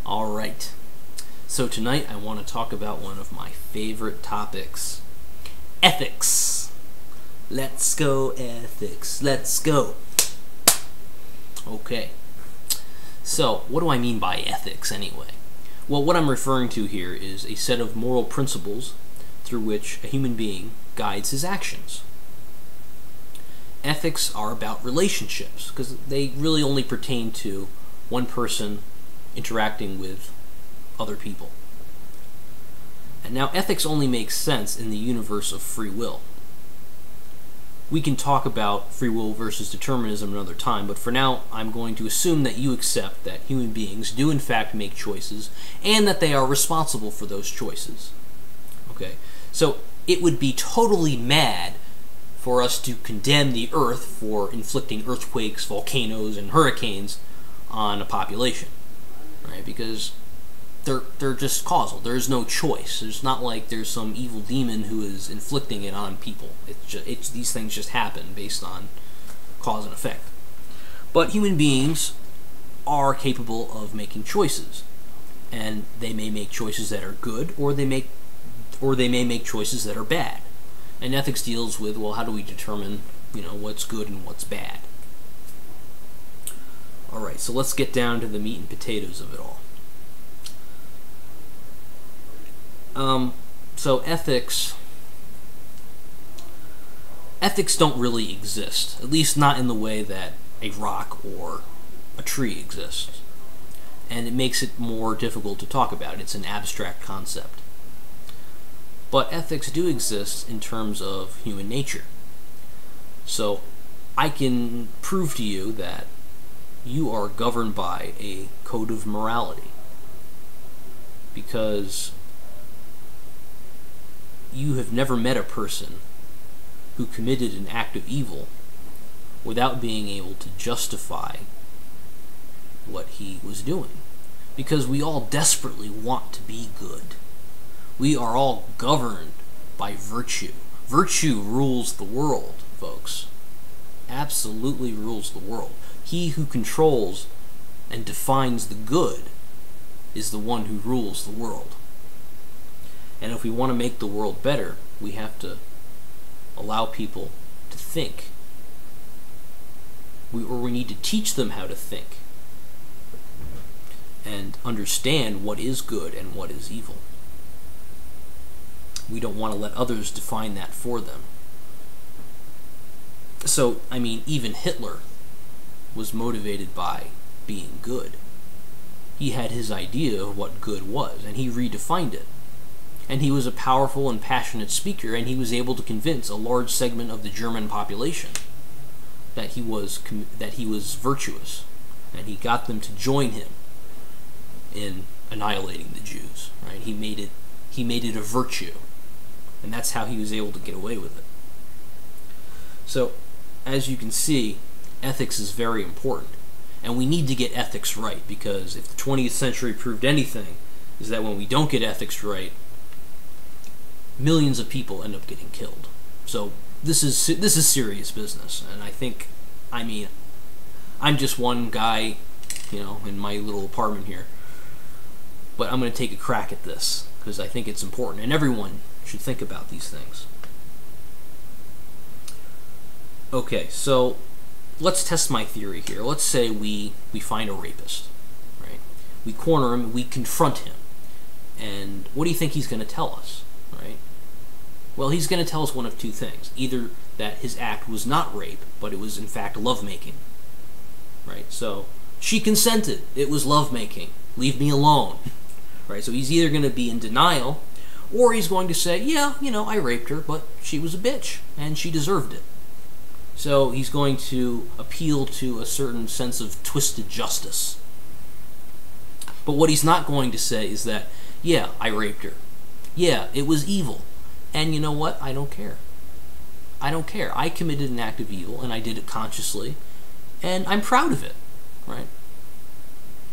Alright, so tonight I want to talk about one of my favorite topics, ethics. Let's go ethics, let's go. Okay, so what do I mean by ethics anyway? Well, what I'm referring to here is a set of moral principles through which a human being guides his actions. Ethics are about relationships, because they really only pertain to one person interacting with other people. And now ethics only makes sense in the universe of free will. We can talk about free will versus determinism another time, but for now I'm going to assume that you accept that human beings do in fact make choices and that they are responsible for those choices. Okay, so it would be totally mad for us to condemn the Earth for inflicting earthquakes, volcanoes, and hurricanes on a population, right? Because they're just causal. There's no choice. It's not like there's some evil demon who is inflicting it on people. These things just happen based on cause and effect. But human beings are capable of making choices, and they may make choices that are good, or they may make choices that are bad. And ethics deals with, well, how do we determine, what's good and what's bad? Alright, so let's get down to the meat and potatoes of it all. So ethics don't really exist, at least not in the way that a rock or a tree exists. And it makes it more difficult to talk about. It's an abstract concept. But ethics do exist in terms of human nature. So I can prove to you that you are governed by a code of morality, because you have never met a person who committed an act of evil without being able to justify what he was doing. Because we all desperately want to be good. We are all governed by virtue. Virtue rules the world, folks. Absolutely rules the world. He who controls and defines the good is the one who rules the world. And if we want to make the world better, we have to allow people to think. We need to teach them how to think and understand what is good and what is evil. We don't want to let others define that for them. So, even Hitler was motivated by being good. He had his idea of what good was, and he redefined it. And he was a powerful and passionate speaker, and he was able to convince a large segment of the German population that he was virtuous, and he got them to join him in annihilating the Jews. Right? He made it a virtue, and that's how he was able to get away with it. So, as you can see, ethics is very important, and we need to get ethics right, because if the 20th century proved anything, is that when we don't get ethics right, millions of people end up getting killed. So this is serious business, and I'm just one guy, in my little apartment here, but I'm going to take a crack at this because I think it's important, and everyone should think about these things. Okay, so let's test my theory here. Let's say we find a rapist, right? We corner him, we confront him, and what do you think he's going to tell us, right? Well, he's going to tell us one of two things. Either that his act was not rape, but it was in fact lovemaking. Right? So, she consented. It was lovemaking. Leave me alone. Right? So he's either going to be in denial, or he's going to say, yeah, I raped her, but she was a bitch, and she deserved it. So he's going to appeal to a certain sense of twisted justice. But what he's not going to say is that, yeah, I raped her. Yeah, it was evil. And you know what? I don't care. I don't care. I committed an act of evil, and I did it consciously, and I'm proud of it, right?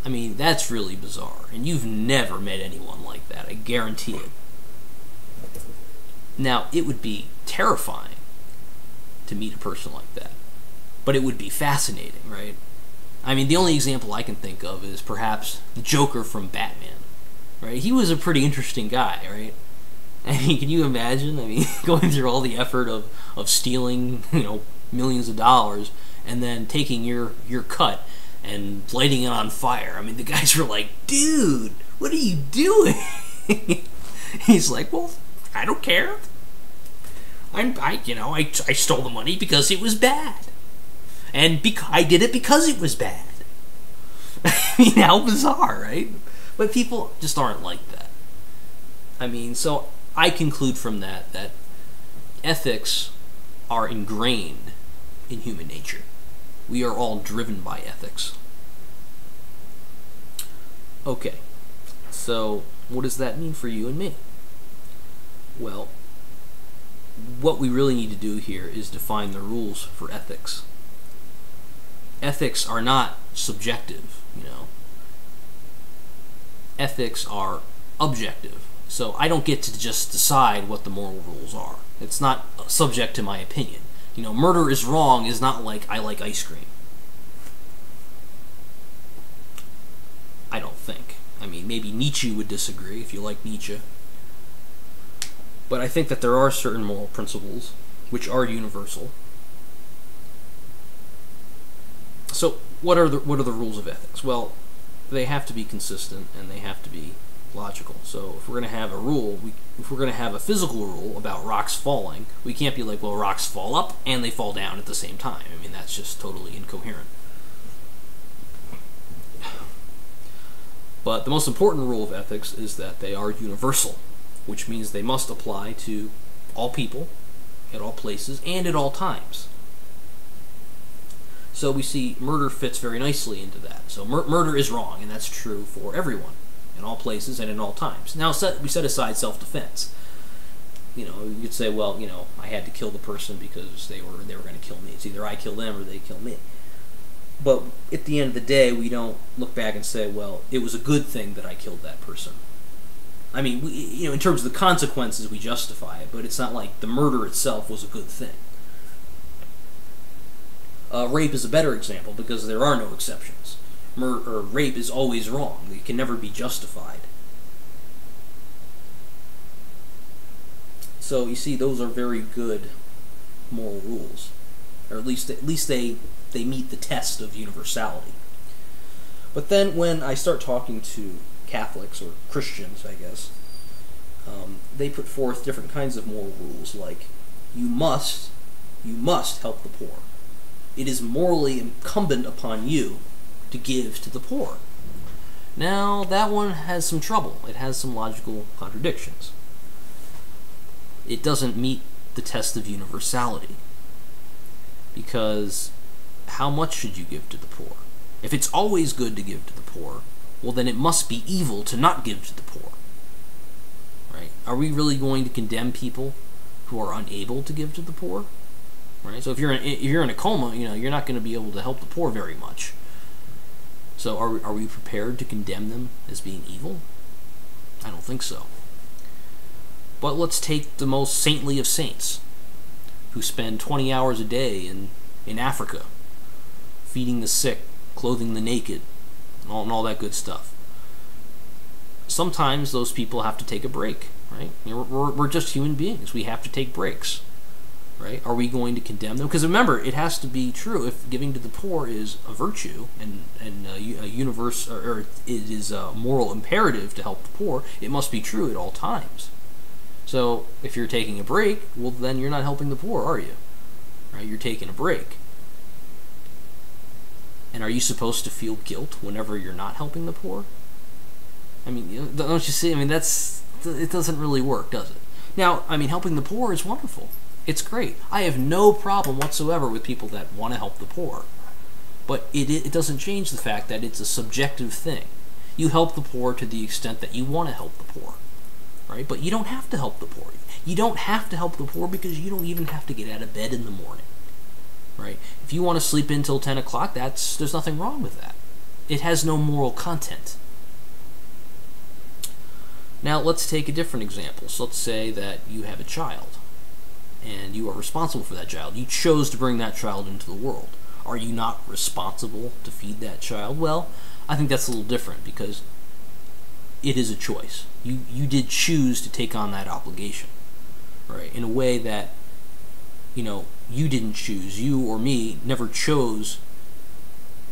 That's really bizarre, and you've never met anyone like that, I guarantee it. Now, it would be terrifying to meet a person like that, but it would be fascinating, right? I mean, the only example I can think of is perhaps the Joker from Batman, right? He was a pretty interesting guy, right? I mean, can you imagine? I mean, going through all the effort of stealing, millions of dollars, and then taking your cut and lighting it on fire. I mean, the guys were like, dude, what are you doing? He's like, well, I don't care. I stole the money because it was bad. And I did it because it was bad. I mean, how bizarre, right? But people just aren't like that. I mean, so I conclude from that ethics are ingrained in human nature. We are all driven by ethics. Okay, so what does that mean for you and me? Well, what we really need to do here is define the rules for ethics. Ethics are not subjective, Ethics are objective. So I don't get to just decide what the moral rules are. It's not subject to my opinion. Murder is wrong is not like I like ice cream. I don't think. I mean, maybe Nietzsche would disagree if you like Nietzsche. But I think that there are certain moral principles which are universal. So what are the rules of ethics? Well, they have to be consistent and they have to be logical. So if we're going to have a rule, if we're going to have a physical rule about rocks falling, we can't be like, well, rocks fall up and they fall down at the same time. I mean, that's just totally incoherent. But the most important rule of ethics is that they are universal, which means they must apply to all people, at all places, and at all times. So we see murder fits very nicely into that. So murder is wrong, and that's true for everyone, in all places and in all times. Now, we set aside self-defense. You could say, well, I had to kill the person because they were going to kill me. It's either I kill them or they kill me. But at the end of the day, we don't look back and say, well, it was a good thing that I killed that person. I mean, in terms of the consequences, we justify it, but it's not like the murder itself was a good thing. Rape is a better example because there are no exceptions. Rape is always wrong. It can never be justified. So you see, those are very good moral rules, or at least they meet the test of universality. But then when I start talking to Catholics or Christians, I guess, they put forth different kinds of moral rules, like you must help the poor. It is morally incumbent upon you to give to the poor. Now, that one has some trouble. It has some logical contradictions. It doesn't meet the test of universality. Because how much should you give to the poor? If it's always good to give to the poor, well, then it must be evil to not give to the poor. Right? Are we really going to condemn people who are unable to give to the poor? Right? So if you're in a coma, you're not going to be able to help the poor very much. So are we prepared to condemn them as being evil? I don't think so. But let's take the most saintly of saints, who spend 20 hours a day in Africa, feeding the sick, clothing the naked, and all that good stuff. Sometimes those people have to take a break, right? We're just human beings. We have to take breaks. Right? Are we going to condemn them? Because remember, it has to be true. If giving to the poor is a virtue and a universe, or it is a moral imperative to help the poor, it must be true at all times. So if you're taking a break, well, then you're not helping the poor, are you? Right? You're taking a break. And are you supposed to feel guilt whenever you're not helping the poor? I mean, don't you see? I mean, it doesn't really work, does it? Now, I mean, helping the poor is wonderful. It's great. I have no problem whatsoever with people that want to help the poor. But it doesn't change the fact that it's a subjective thing. You help the poor to the extent that you want to help the poor. Right? But you don't have to help the poor. You don't have to help the poor because you don't even have to get out of bed in the morning. Right? If you want to sleep until 10 o'clock, there's nothing wrong with that. It has no moral content. Now let's take a different example. So let's say that you have a child, and you are responsible for that child. You chose to bring that child into the world. are you not responsible to feed that child? Well, I think that's a little different because it is a choice. You did choose to take on that obligation, right? In a way that, you didn't choose. You or me never chose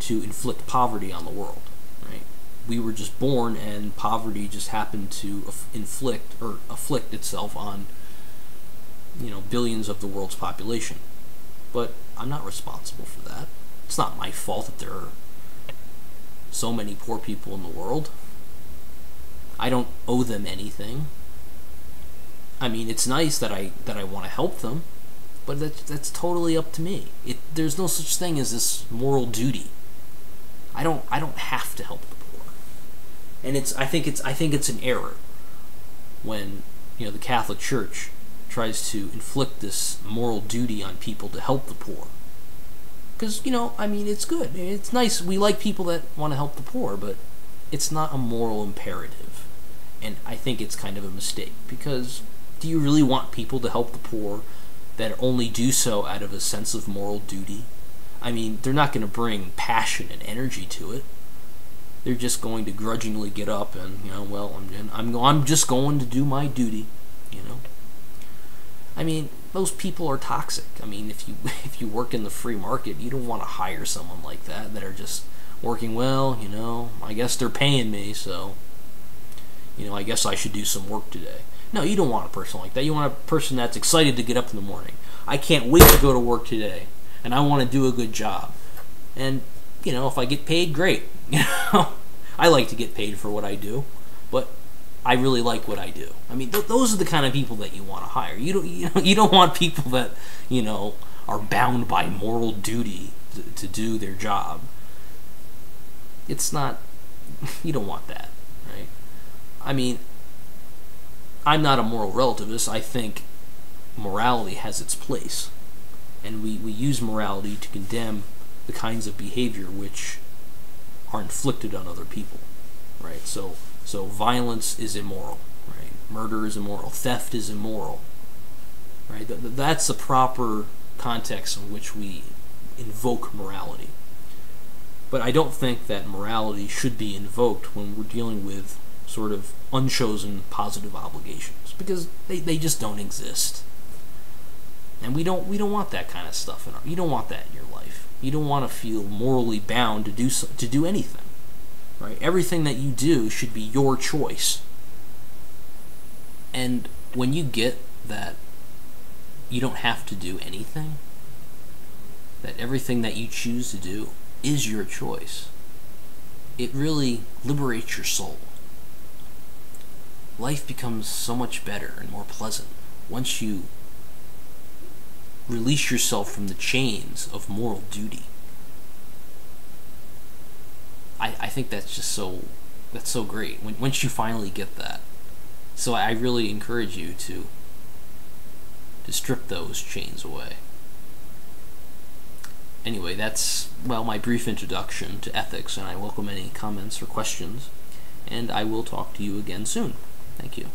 to inflict poverty on the world, right? We were just born, and poverty just happened to afflict itself on, billions of the world's population. But I'm not responsible for that. It's not my fault that there are so many poor people in the world. I don't owe them anything. I mean, it's nice that I want to help them, but that's totally up to me. There's no such thing as this moral duty. I don't have to help the poor. And I think it's an error when, the Catholic Church tries to inflict this moral duty on people to help the poor. Because, it's good. It's nice. We like people that want to help the poor, but it's not a moral imperative. And I think it's kind of a mistake, because do you really want people to help the poor that only do so out of a sense of moral duty? I mean, they're not going to bring passion and energy to it. They're just going to grudgingly get up and, I'm just going to do my duty, I mean, those people are toxic. I mean, if you work in the free market, you don't want to hire someone like that are just working, I guess they're paying me, so, I guess I should do some work today. No, you don't want a person like that. You want a person that's excited to get up in the morning. I can't wait to go to work today, and I want to do a good job. And, if I get paid, great. I like to get paid for what I do, but I really like what I do. I mean, those are the kind of people that you want to hire. You don't want people that, are bound by moral duty to do their job. It's not, you don't want that, right? I mean, I'm not a moral relativist. I think morality has its place. And we use morality to condemn the kinds of behavior which are inflicted on other people, right? So violence is immoral, right? Murder is immoral. Theft is immoral, right? That's the proper context in which we invoke morality. But I don't think that morality should be invoked when we're dealing with sort of unchosen positive obligations, because they just don't exist. And we don't want that kind of stuff you don't want that in your life. You don't want to feel morally bound to do anything, right? Everything that you do should be your choice. And when you get that you don't have to do anything, that everything that you choose to do is your choice, it really liberates your soul. Life becomes so much better and more pleasant once you release yourself from the chains of moral duty. I think that's just that's so great once you finally get that. So I really encourage you to strip those chains away. Anyway, that's, my brief introduction to ethics, and I welcome any comments or questions, and I will talk to you again soon. Thank you.